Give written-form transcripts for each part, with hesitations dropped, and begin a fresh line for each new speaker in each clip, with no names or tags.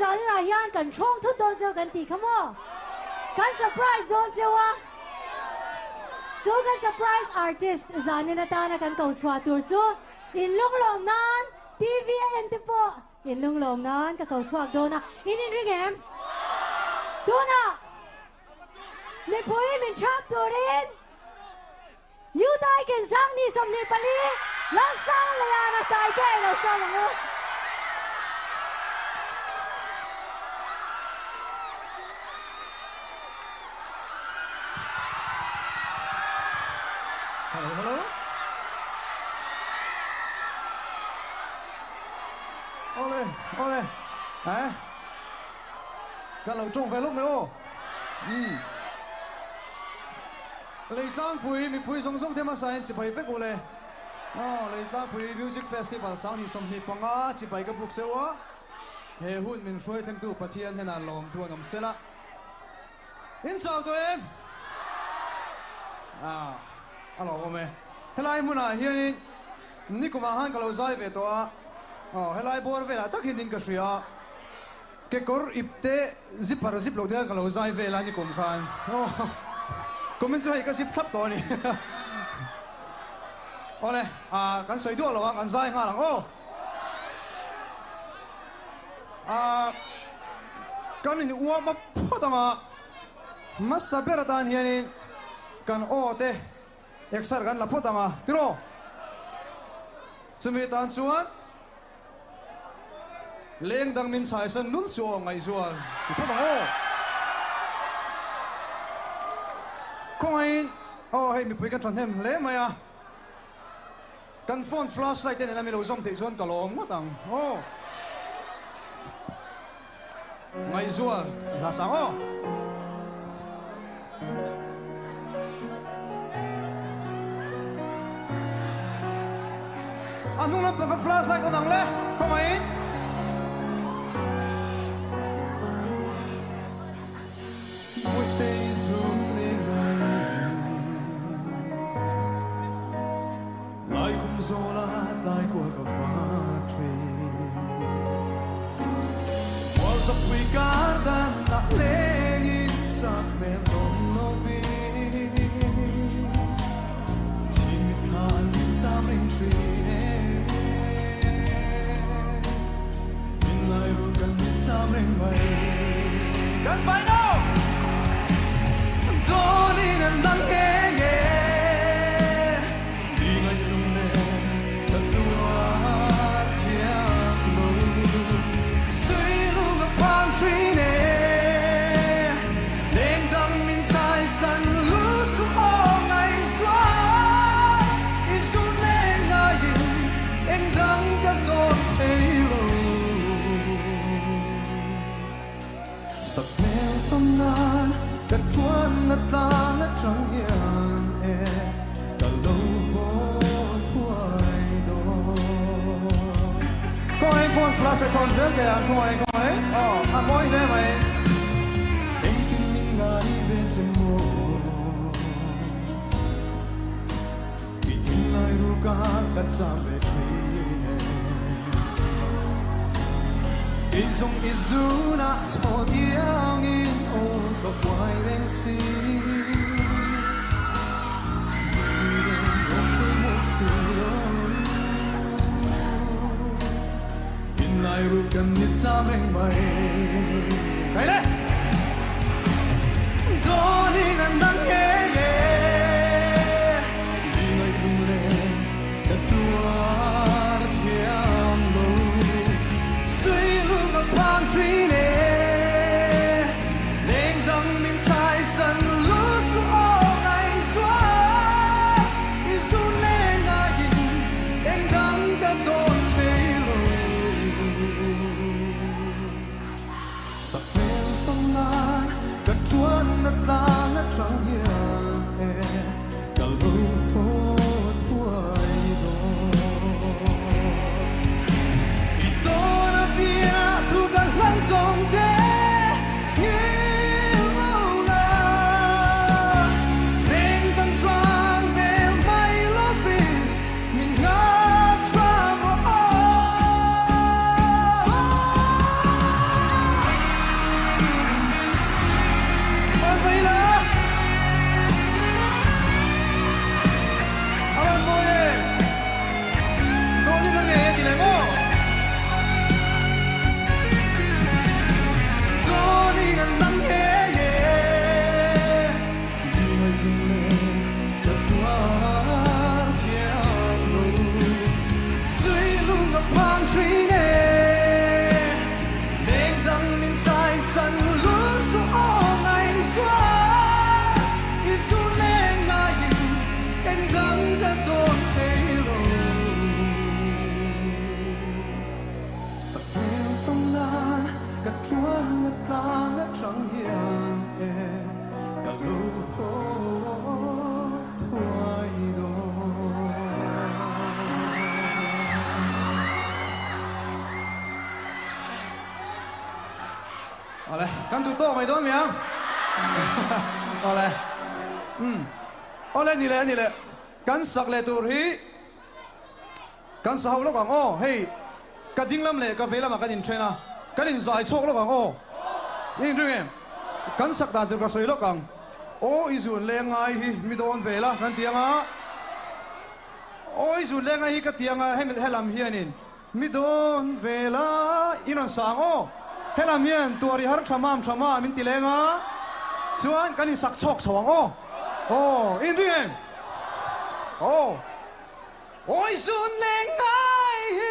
zan na hian kan thong thut don zeu kan ti khamo kan surprise don zeu a chu kan surprise artist zan na ta na kan kau chwa tur chu in lung lom nan TV en te po in lung lom nan ka kau chwak do na in ringem do na me poi min chap turin you dai kan sang ni som ni pali la sang la ya na tai ke la sang lo
hello ole hả cái lẩu trông về lúc nữa Leitlângpui Mipuite song song thema sai chi bai vek ole Leitlângpui music festival sang ni som ni panga chi bai ka buk sewa he hun min shoi theng tu pathian hena lom tu nom sela in chào tụi em alo ome helai muna hian ni kuma han ka lo zai ve to helai bor ve la tak hin ding ka shria ke kor ipte zip lo dia ka lo zai ve la ni kum khan comment cho hay cái zip thấp to ni ole kan soi du lo kan zai nga lang kan ni uwa ma phodanga masabera dan hian kan te exer kan la phodanga tiro chumi tan chuan leng dang min chai san nun su ngai zual phodanga coin hey mi pui kan tran hem le maya kan phone flashlight ten la mi lo zom te chuan ka lom matang ngai zual la sang anung lam pa flashlight ko nang le coin Zola lai của các bạn was a brigada na lên sắc mẹ đông novi chỉ mi than sam ring tree in lai ru kan sam ring mai kan phải đâu đó đi nên đắng nghe Cái tuôn nát ta nát trăng hiền cả lâu bó thuai đó có anh phone flash con dễ kìa có anh mỗi nơi mày em tin mình ngài về trên mồ vì tin lại ru cả cả cha về Izong izuna cho diang in o có quay đen si in lại ru cần nhất sa mình mày cái đấy đó đi ngàn đắng nghe đi ngay đung lên đất tua thiam lâu suy lưu Palm tree ne, neng dang min chai san lu su o ngai xóa, isu le na yin, neng dang ka don pe lo. Sa pen tong na, ka chuan na ta na trăng hiền, ka lu po thuai do. Itona pia tu kan lan song te ngil lo na neng tan trang bel mai lo vi min nga tra mo cả chuan ngất ta ngất trăng hiền cả lũ thoại đồ Ole, kan tu to mai don miang. Ole. Ole ni le. Kan sak le tur hi. Kan sa ho lo kang o. Hey. Ka ding lam le ka ve lam ka din traina. Kan in zai chok lo kang o. Ning ring. Kan sak da tur ka soi lo kang. O izun le ngai hi mi don ve la kan tianga. O izun le ngai hi ka tianga helam hianin. Mi don ve la inon sang o. Helam hian tuari har thamam min tilenga chuan kanin sak chok chawang o in ring oi sun lengai hi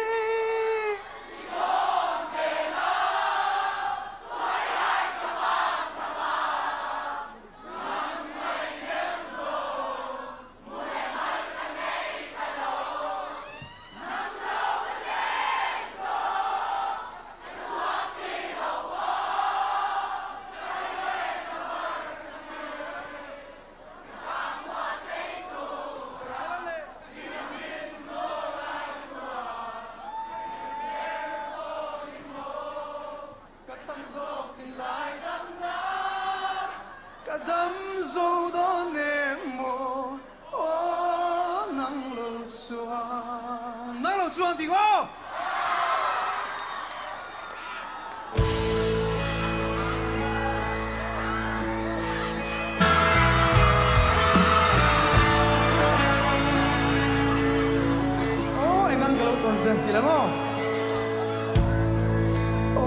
chuan tiếng ô anh ăn cái lâu tuần chơi kỳ lắm không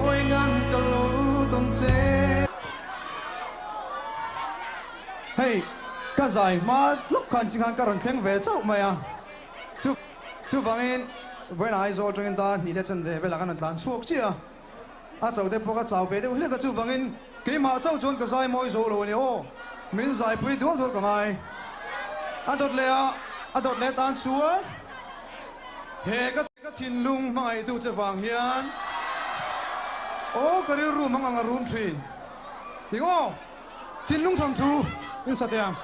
ôi anh ăn cái lâu tuần chơi hey cái giải mà lúc khăn chỉ khăn cái rồng tiếng về cháu mày à chú vangin với lại rồi trong ta nhị lệ chân về với là cái nền suộc chứ à cháu để bóc cái cháu về đấy cái chú vangin cái mà cháu chọn cái giải môi rồi rồi nè mình giải bùi đuôi rồi cái này đột lệ tan xuống hệ cái thiên lung mai tu chơi vàng hiền cái rượu mang ngang run thuyền tiếng ô thiên lung thằng chú in sao tiếng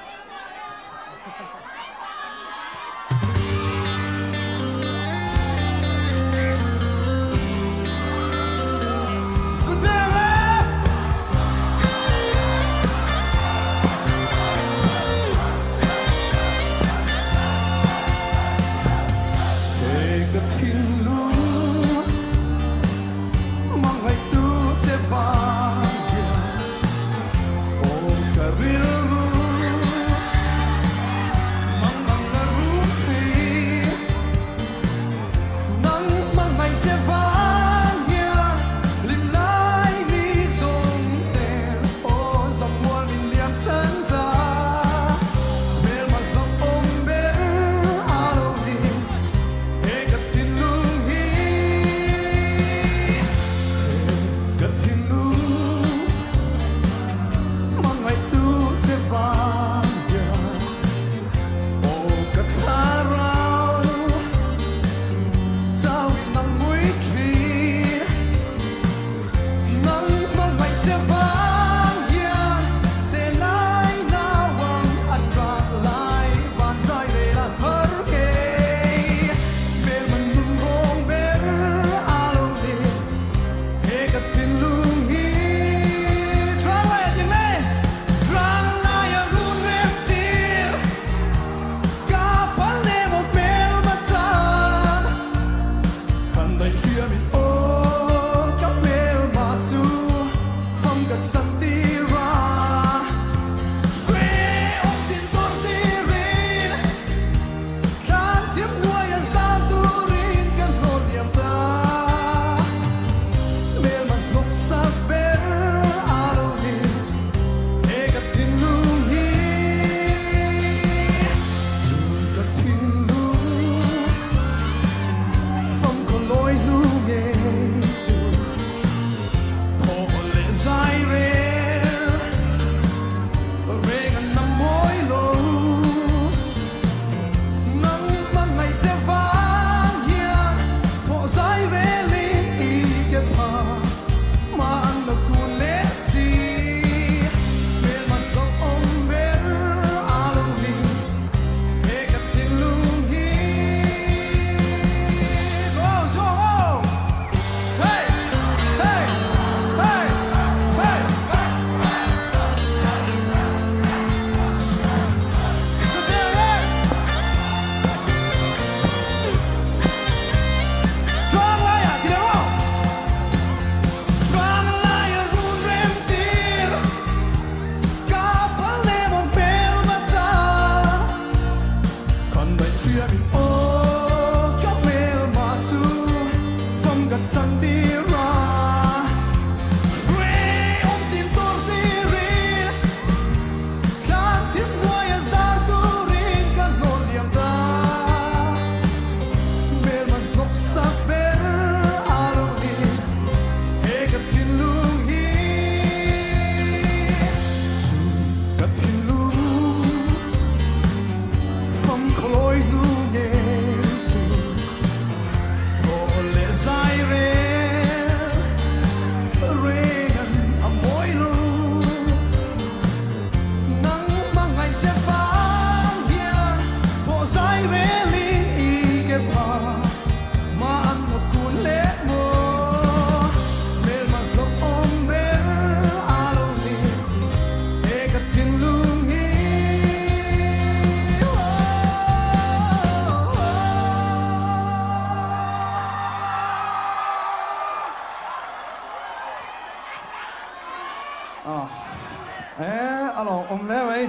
alo lẽ mày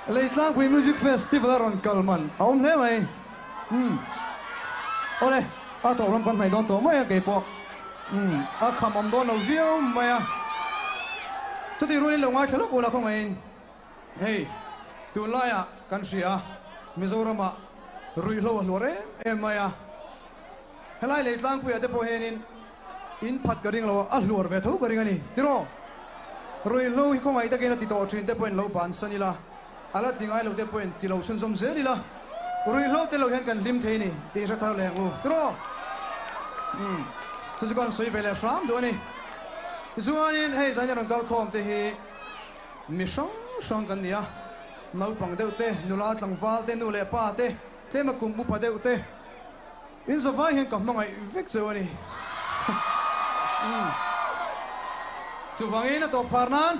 Leitlângpui Music Festival on Kalman lẽ mày ô đây tổ làm con này đón tổ mày cái bộ khăm đón nó view mày cho thì rồi lâu ngay thế lúc là không mày hey tu lai country Mizoram rồi lâu rồi em mày helai Leitlângpui ate po henin in phat garing lo luar ve tho garing ani tiro rồi lâu không mày ta cái nó tito train te point lâu ban sanila ala tingai lo te point ti lo sun som zeli la rồi lâu te lo hen kan lim the ni ti sa thar le ngu tiro so con soi về là ram do ni zuanin hey zanya ron gal khom te hi mi song kan nia mau pang deu te nula tlangwal te nu le pa te ma kum mu pa deu te in so vai hen kam mangai vek zo ni chu wangin a to parnan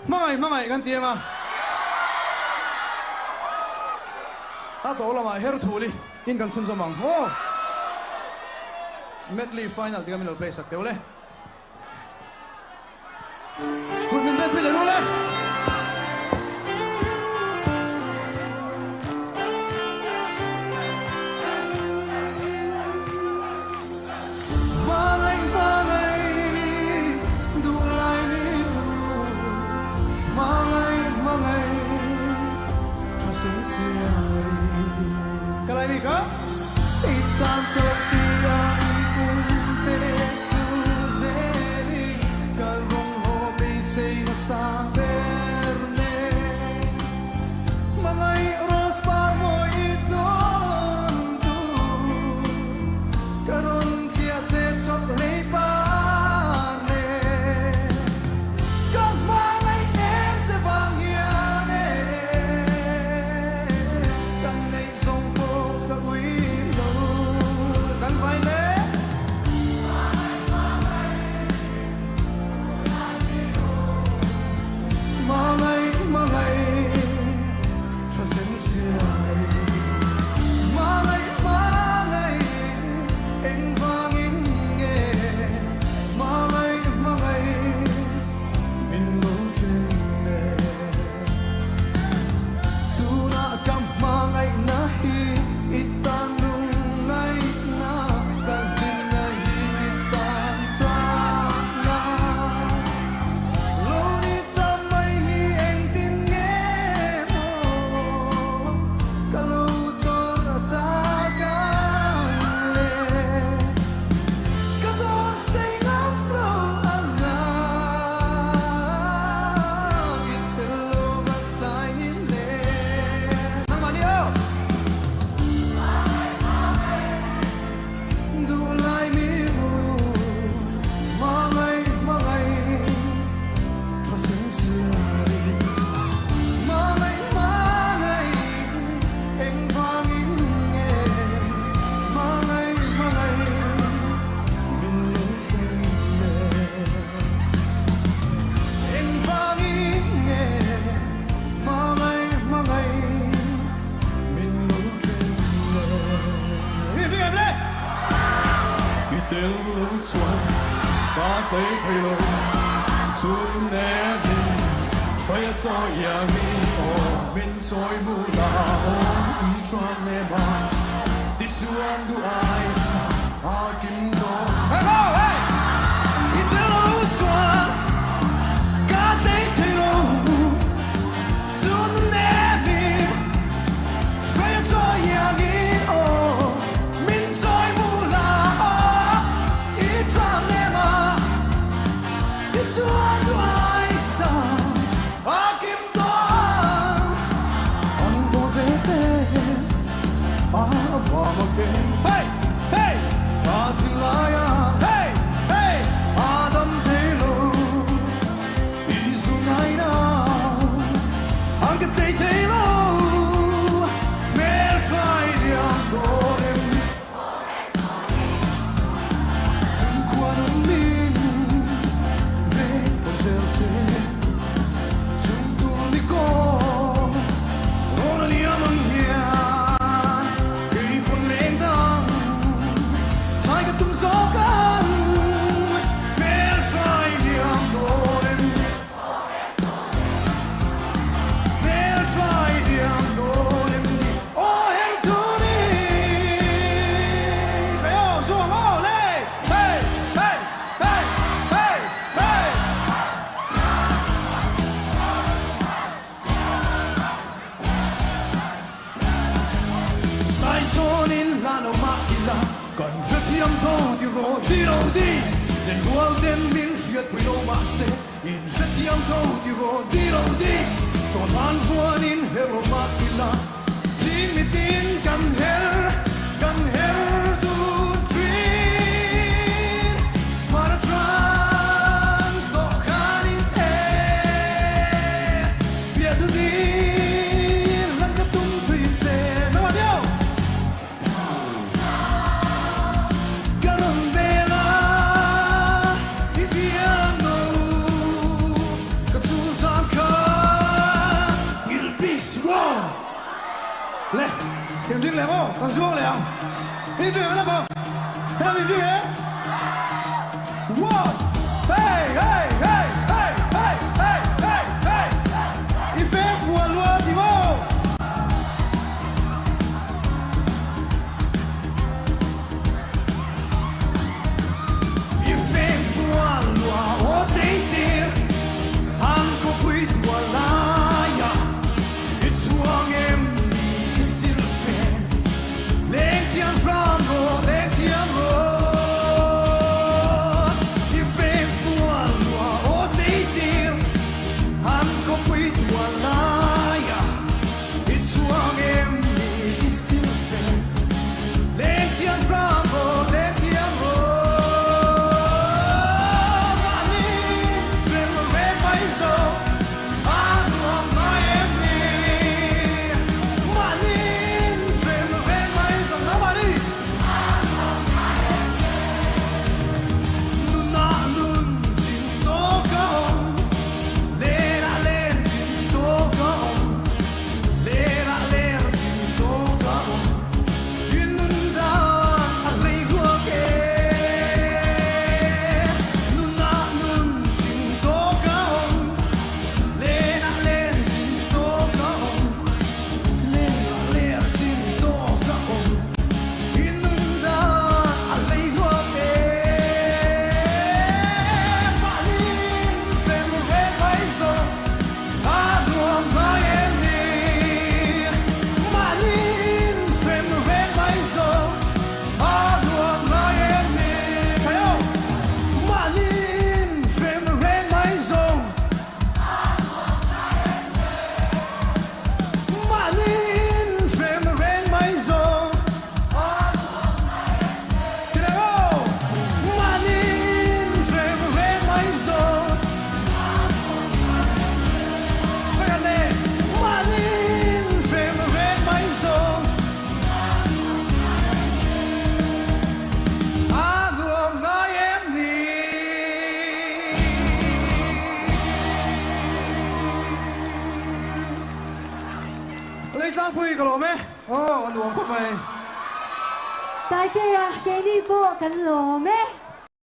mangai kan tianga a to lama her thuli in kan chun zamang ho medley final tiga min play sak teule kun min be pile role Kalai mi ka itan sotia in punte tu zeli karong ho be say na sa verne mangai ros par mo idon tu karon kia che chok le pa ne kang mangai em che vang ya ne kang nei song po ka ui lo kan vai le mangai trasen siai mangai eng vangin nge mangai min mo trene tu na kam mangai na hi itan lung ngai na kan din na hi itan tra na lo ni ta mai hi eng tin nge mo kalau tor ta kan le kadon say nam lo ana itelo batai ni le nang mani o du lai mi ru mangai trasen siai mangai eng vangin nge mangai min lo trene eng vangin nge mangai min lo trene đi em lên biết đến lâu chuan ba tay thay lối chuan nè mình phải cho nhà mình trôi mù la đi choan nè mà đi chuan du ai sa kim do hello hey biết đến lâu chuan ba tay thay lối chuan nè mình phải cho nhà mình trôi mù la đi choan nè mà đi chuan du ai sa kim do anh có thể vòng một bên hey hey ba thì lại hey 连我连明月归路马些，因这样都有我的路的，做难过您黑罗马伊拉，今日定干黑都追，马拉川都看你哎，别土地，啷个东追着那么牛。来，点这个两个，刚说两，你对了不？还有你对。哇，嘿嘿嘿嘿嘿嘿嘿嘿，一分富啊罗蒂沃。一分富啊罗，我得点，韩国不多啦呀，一双眼。你爭杯個羅咩？哦，我攞骨咪。
大爹啊，幾呢波緊羅咩？